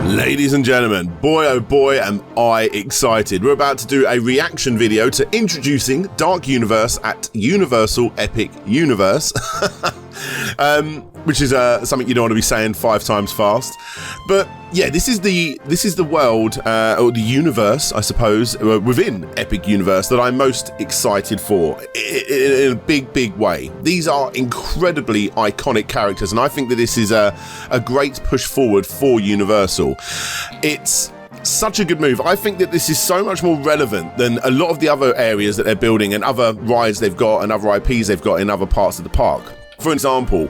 Ladies and gentlemen, boy oh boy am I excited. We're about to do a reaction video to introducing Dark Universe at Universal Epic Universe. Which is something you don't want to be saying 5 times fast. But yeah, this is the world, or the universe, I suppose, within Epic Universe that I'm most excited for in a big way. These are incredibly iconic characters, and I think that this is a great push forward for Universal. It's such a good move. I think that this is so much more relevant than a lot of the other areas that they're building and other rides they've got and other IPs they've got in other parts of the park. For example,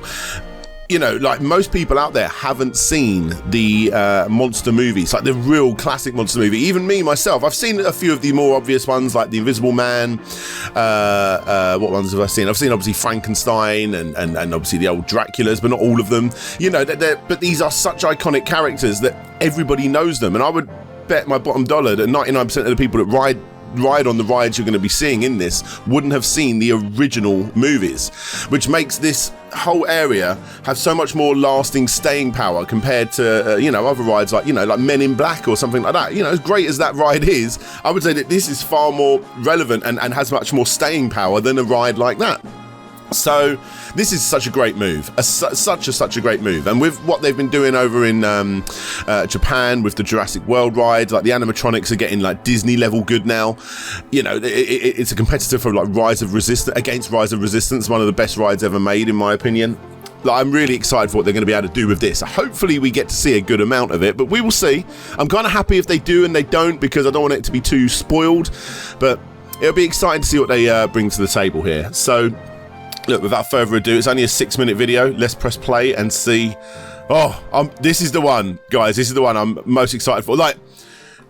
you know, like most people out there haven't seen the monster movies, like the real classic monster movie. Even me, myself, I've seen a few of the more obvious ones, like The Invisible Man. What ones have I seen? I've seen obviously Frankenstein and obviously the old Draculas, but not all of them. You know, but these are such iconic characters that everybody knows them. And I would bet my bottom dollar that 99% of the people that ride on the rides you're going to be seeing in this wouldn't have seen the original movies, which makes this whole area have so much more lasting staying power compared to you know, other rides like, you know, like Men in Black or something like that. You know, as great as that ride is, I would say that this is far more relevant and has much more staying power than a ride like that. So this is such a great move, such a great move. And with what they've been doing over in Japan with the Jurassic World rides, like the animatronics are getting like Disney level good now. You know, it's a competitor for like Rise of Resistance, one of the best rides ever made in my opinion. Like, I'm really excited for what they're going to be able to do with this. Hopefully we get to see a good amount of it, but we will see. I'm kind of happy if they do and they don't, because I don't want it to be too spoiled, but it'll be exciting to see what they bring to the table here. So look, without further ado, it's only a 6-minute video. Let's press play and see. Oh, this is the one, guys. This is the one I'm most excited for. Like,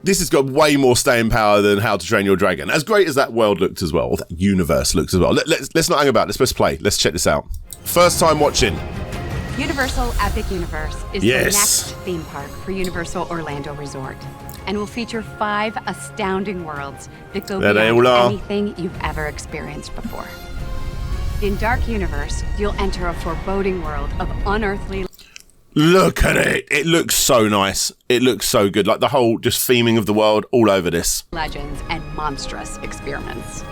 this has got way more staying power than How to Train Your Dragon. As great as that world looked as well, or that universe looks as well. Let's not hang about. Let's press play. Let's check this out. First time watching. Universal Epic Universe is the next theme park for Universal Orlando Resort, and will feature 5 astounding worlds that go beyond anything you've ever experienced before. In Dark Universe, you'll enter a foreboding world of unearthly... Look at it. It looks so nice. It looks so good. Like the whole just theming of the world all over this. ...legends and monstrous experiments.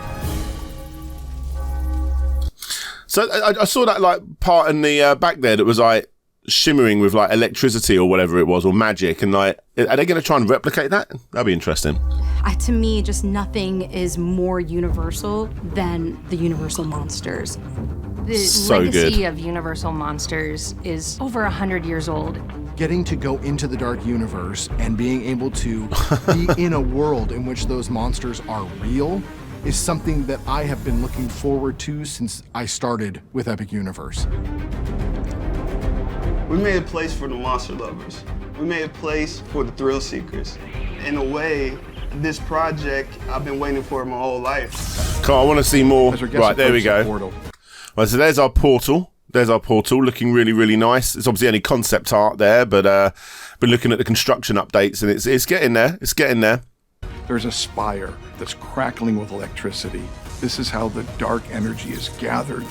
So I saw that like part in the back there that was like shimmering with like electricity or whatever it was, or magic, and like, are they going to try and replicate that? That'd be interesting. To me, just nothing is more universal than the Universal monsters. The legacy of Universal monsters is over 100 years old. Getting to go into the Dark Universe and being able to be in a world in which those monsters are real is something that I have been looking forward to since I started with Epic Universe. We made a place for the monster lovers. We made a place for the thrill seekers. In a way, this project I've been waiting for my whole life. Cool, I want to see more. Right, there we go. Right, so there's our portal. There's our portal, looking really nice. It's obviously only concept art there, but been looking at the construction updates, and it's getting there. It's getting there. There's a spire that's crackling with electricity. This is how the dark energy is gathered.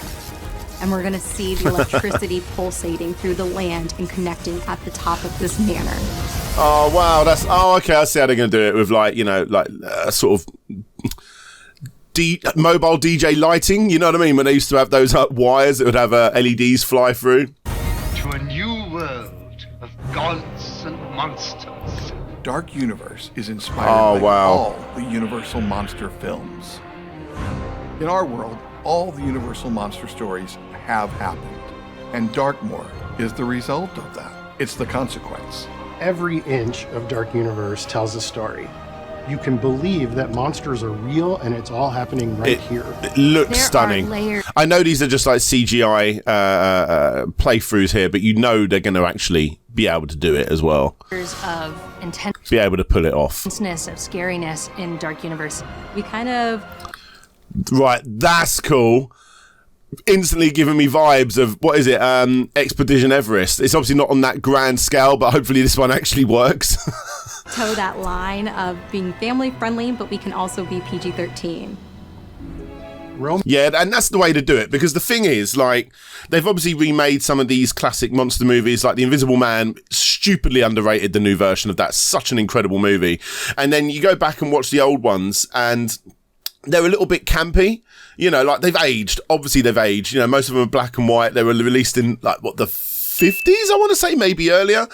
And we're gonna see the electricity pulsating through the land and connecting at the top of this manor. Oh, wow, okay, I see how they're gonna do it with, like, you know, like sort of mobile DJ lighting, you know what I mean? When they used to have those wires that would have LEDs fly through. To a new world of gods and monsters. Dark Universe is inspired by all the Universal monster films. In our world, all the Universal monster stories have happened, and Darkmoor is the result of that. It's the consequence. Every inch of Dark Universe tells a story. You can believe that monsters are real, and it's all happening right here. It looks stunning. I know these are just like CGI playthroughs here, but you know they're going to actually be able to do it as well. Of intense, be able to pull it off. Of scariness in Dark Universe. We kind of... Right, that's cool. Instantly giving me vibes of, what is it, Expedition Everest. It's obviously not on that grand scale, but hopefully this one actually works. Toe that line of being family friendly, but we can also be PG-13. Yeah, and that's the way to do it, because the thing is, like, they've obviously remade some of these classic monster movies, like The Invisible Man, stupidly underrated, the new version of that. Such an incredible movie. And then you go back and watch the old ones, and they're a little bit campy. You know, like, they've aged. Obviously, they've aged. You know, most of them are black and white. They were released in, like, what, the 50s, I want to say, maybe earlier.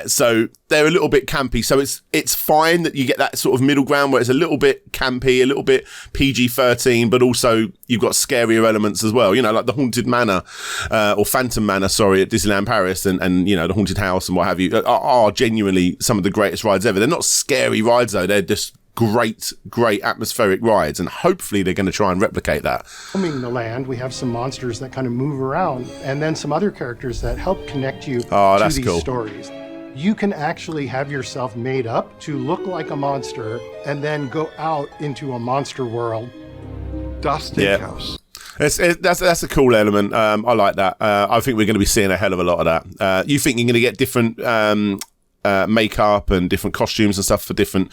So they're a little bit campy. So it's fine that you get that sort of middle ground where it's a little bit campy, a little bit PG-13, but also you've got scarier elements as well. You know, like the Haunted Manor, or Phantom Manor, sorry, at Disneyland Paris, and you know, the Haunted House and what have you, are genuinely some of the greatest rides ever. They're not scary rides though. They're just great atmospheric rides, and hopefully they're going to try and replicate that. Roaming the land, we have some monsters that kind of move around, and then some other characters that help connect you to these cool. stories. You can actually have yourself made up to look like a monster and then go out into a monster world. Das Steakhouse. That's a cool element. I like that. I think we're going to be seeing a hell of a lot of that. You think you're going to get different makeup and different costumes and stuff for different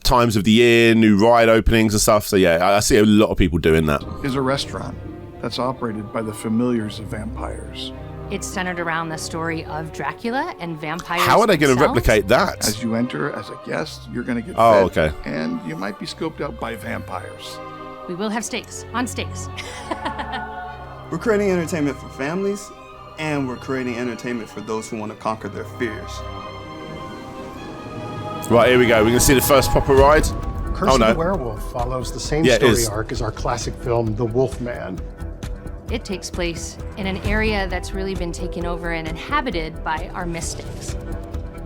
times of the year, new ride openings and stuff. So yeah, I see a lot of people doing that. Is a restaurant that's operated by the familiars of vampires. It's centered around the story of Dracula and vampires. How are they going to replicate that? As you enter as a guest, you're going to get fed, okay, and you might be scoped out by vampires. We will have steaks on steaks. We're creating entertainment for families, and we're creating entertainment for those who want to conquer their fears. Right, here we go. We're going to see the first proper ride. Curse of the Werewolf follows the same story arc as our classic film, The Wolfman. It takes place in an area that's really been taken over and inhabited by our mystics.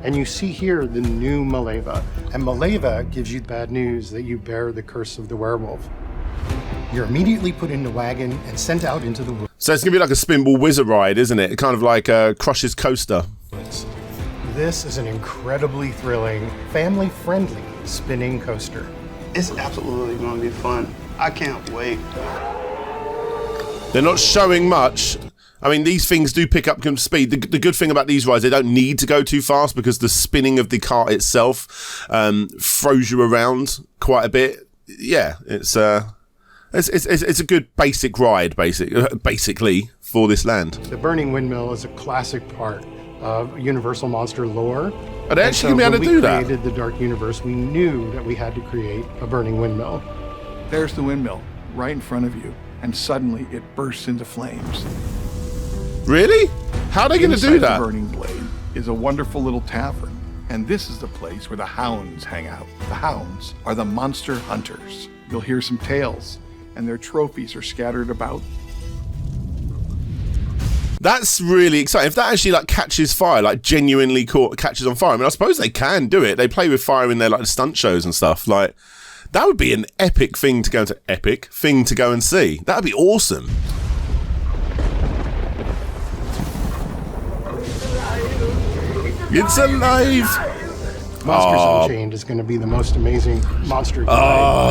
And you see here the new Maleva. And Maleva gives you bad news that you bear the curse of the werewolf. You're immediately put in the wagon and sent out into the woods. So it's going to be like a Spinball Wizard ride, isn't it? Kind of like a Crush's Coaster. This is an incredibly thrilling, family-friendly spinning coaster. It's absolutely going to be fun. I can't wait. They're not showing much. I mean, these things do pick up speed. The good thing about these rides, they don't need to go too fast because the spinning of the cart itself throws you around quite a bit. Yeah, it's a good basic ride, basically, for this land. The Burning Windmill is a classic part of Universal Monster lore. Are they actually going to be able to do that? When we created the Dark Universe, we knew that we had to create a burning windmill. There's the windmill, right in front of you, and suddenly it bursts into flames. Really? How are they going to do that? The Burning Blade is a wonderful little tavern, and this is the place where the hounds hang out. The hounds are the monster hunters. You'll hear some tales, and their trophies are scattered about. That's really exciting. If that actually like catches fire, like genuinely catches on fire, I mean, I suppose they can do it. They play with fire in their like stunt shows and stuff. Like, that would be an epic thing to go and see. That would be awesome. It's alive. Monsters Unchained is going to be the most amazing monster.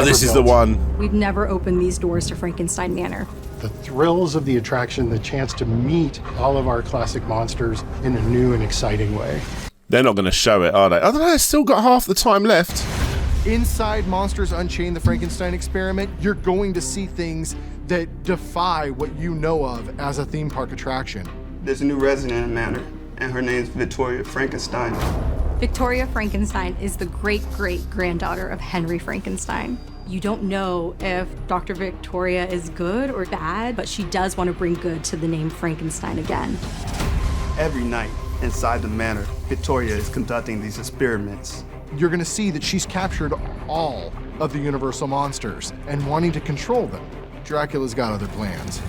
This is the one. We've never opened these doors to Frankenstein Manor. The thrills of the attraction, the chance to meet all of our classic monsters in a new and exciting way. They're not going to show it, are they? I don't know, it's still got half the time left. Inside Monsters Unchained, the Frankenstein experiment, you're going to see things that defy what you know of as a theme park attraction. There's a new resident in Manor, and her name's Victoria Frankenstein. Victoria Frankenstein is the great-great-granddaughter of Henry Frankenstein. You don't know if Dr. Victoria is good or bad, but she does want to bring good to the name Frankenstein again. Every night inside the manor, Victoria is conducting these experiments. You're going to see that she's captured all of the Universal monsters and wanting to control them. Dracula's got other plans.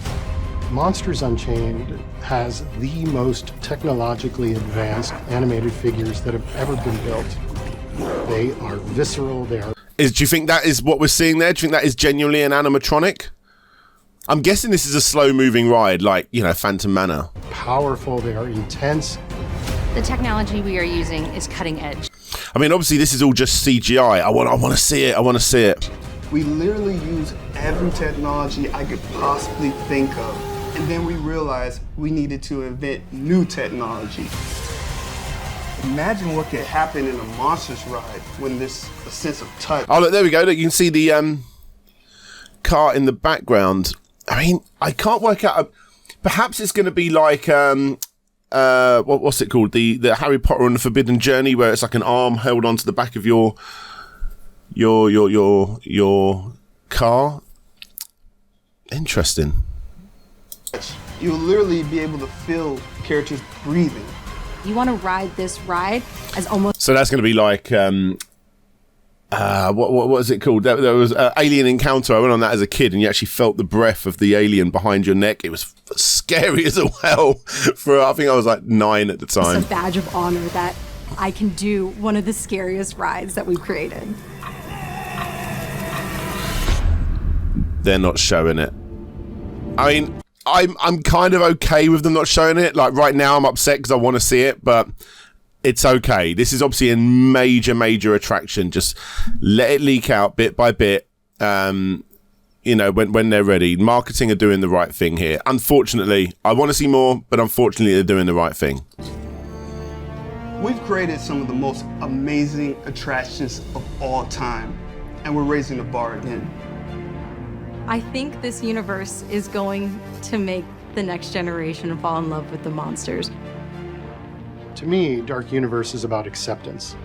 Monsters Unchained has the most technologically advanced animated figures that have ever been built. They are visceral, they are... Do you think that is what we're seeing there? Do you think that is genuinely an animatronic? I'm guessing this is a slow-moving ride, like, you know, Phantom Manor. Powerful, they are intense. The technology we are using is cutting edge. I mean, obviously, this is all just CGI. I want to see it. I want to see it. We literally use every technology I could possibly think of. And then we realized we needed to invent new technology. Imagine what could happen in a Monsters ride when there's a sense of touch. Oh, look, there we go. Look, you can see the car in the background. I mean, I can't work out. Perhaps it's going to be like what's it called? The Harry Potter and the Forbidden Journey, where it's like an arm held onto the back of your car. Interesting. You'll literally be able to feel characters breathing. You want to ride this ride as almost... So that's going to be like, what is it called? There was Alien Encounter. I went on that as a kid, and you actually felt the breath of the alien behind your neck. It was scary as well. I think I was like 9 at the time. It's a badge of honor that I can do one of the scariest rides that we've created. They're not showing it. I mean, I'm kind of okay with them not showing it. Like right now I'm upset because I want to see it, but it's okay. This is obviously a major attraction. Just let it leak out bit by bit. When they're ready. Marketing are doing the right thing here. Unfortunately, I want to see more, but unfortunately they're doing the right thing. We've created some of the most amazing attractions of all time, and we're raising the bar again. I think this universe is going to make the next generation fall in love with the monsters. To me, Dark Universe is about acceptance.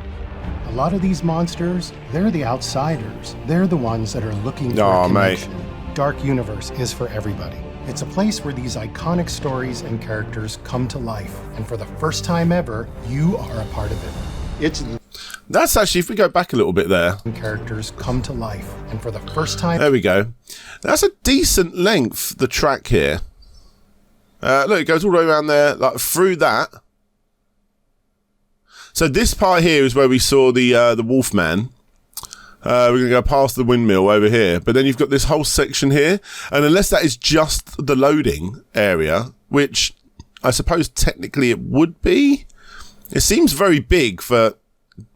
A lot of these monsters, they're the outsiders. They're the ones that are looking for a connection. Dark Universe is for everybody. It's a place where these iconic stories and characters come to life. And for the first time ever, you are a part of it. That's actually, if we go back a little bit there. Characters come to life. And for the first time... There we go. That's a decent length, the track here. Look, it goes all the way around there, like through that. So this part here is where we saw the Wolfman. We're going to go past the windmill over here. But then you've got this whole section here. And unless that is just the loading area, which I suppose technically it would be. It seems very big for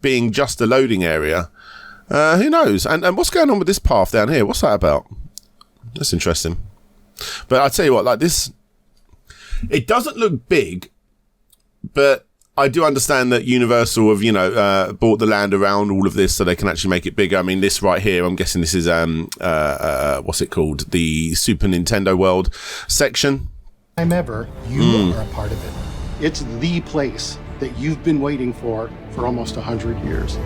being just a loading area. Who knows? And what's going on with this path down here? What's that about? That's interesting. But I tell you what, like this, it doesn't look big, but I do understand that Universal have, bought the land around all of this so they can actually make it bigger. I mean, this right here, I'm guessing this is, what's it called? The Super Nintendo World section. Time ever, you are a part of it. It's the place that you've been waiting for almost 100 years.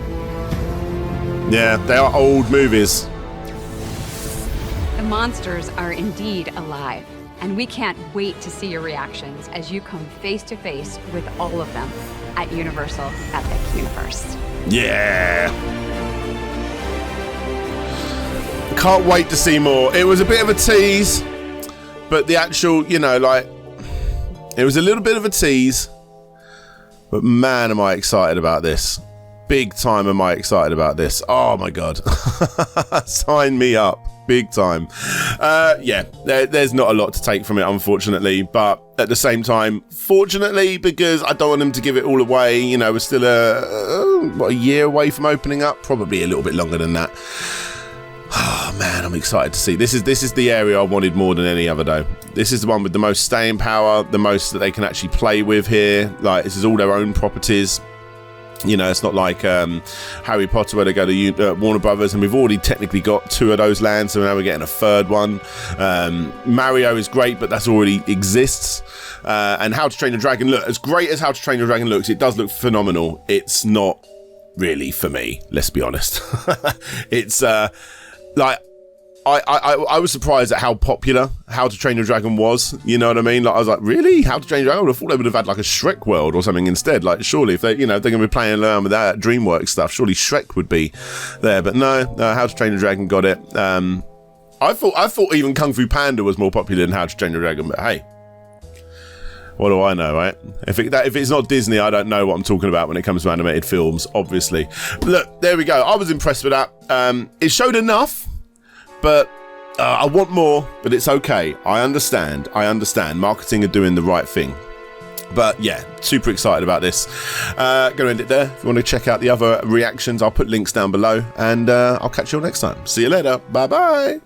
Yeah, they are old movies. The monsters are indeed alive, and we can't wait to see your reactions as you come face to face with all of them at Universal Epic Universe. Yeah. Can't wait to see more. It was a bit of a tease, but the actual, it was a little bit of a tease. But man, am I excited about this. Big time am I excited about this. Oh my God. Sign me up. Big time. There's not a lot to take from it, unfortunately. But at the same time, fortunately, because I don't want them to give it all away. We're still a year away from opening up. Probably a little bit longer than that. Oh man, I'm excited to see. This is the area I wanted more than any other though. This is the one with the most staying power, the most that they can actually play with here. Like, this is all their own properties. It's not like Harry Potter where they go to Warner Brothers, and we've already technically got 2 of those lands, so now we're getting a 3rd one. Mario is great, but that's already exists. And How to Train Your Dragon, look, as great as How to Train Your Dragon looks, it does look phenomenal. It's not really for me, let's be honest. It's I was surprised at how popular How to Train Your Dragon was. You know what I mean? Like, I was like, really? How to Train Your Dragon? I would have thought they would have had like a Shrek world or something instead. Like, surely if they, if they're going to be playing around with that DreamWorks stuff, surely Shrek would be there. But no, How to Train Your Dragon got it. I thought even Kung Fu Panda was more popular than How to Train Your Dragon. But hey, what do I know, right? If it's not Disney, I don't know what I'm talking about when it comes to animated films, obviously. Look, there we go. I was impressed with that. It showed enough. But I want more, but it's okay. I understand. Marketing are doing the right thing. But yeah, super excited about this. Gonna end it there. If you want to check out the other reactions, I'll put links down below. And I'll catch you all next time. See you later. Bye-bye.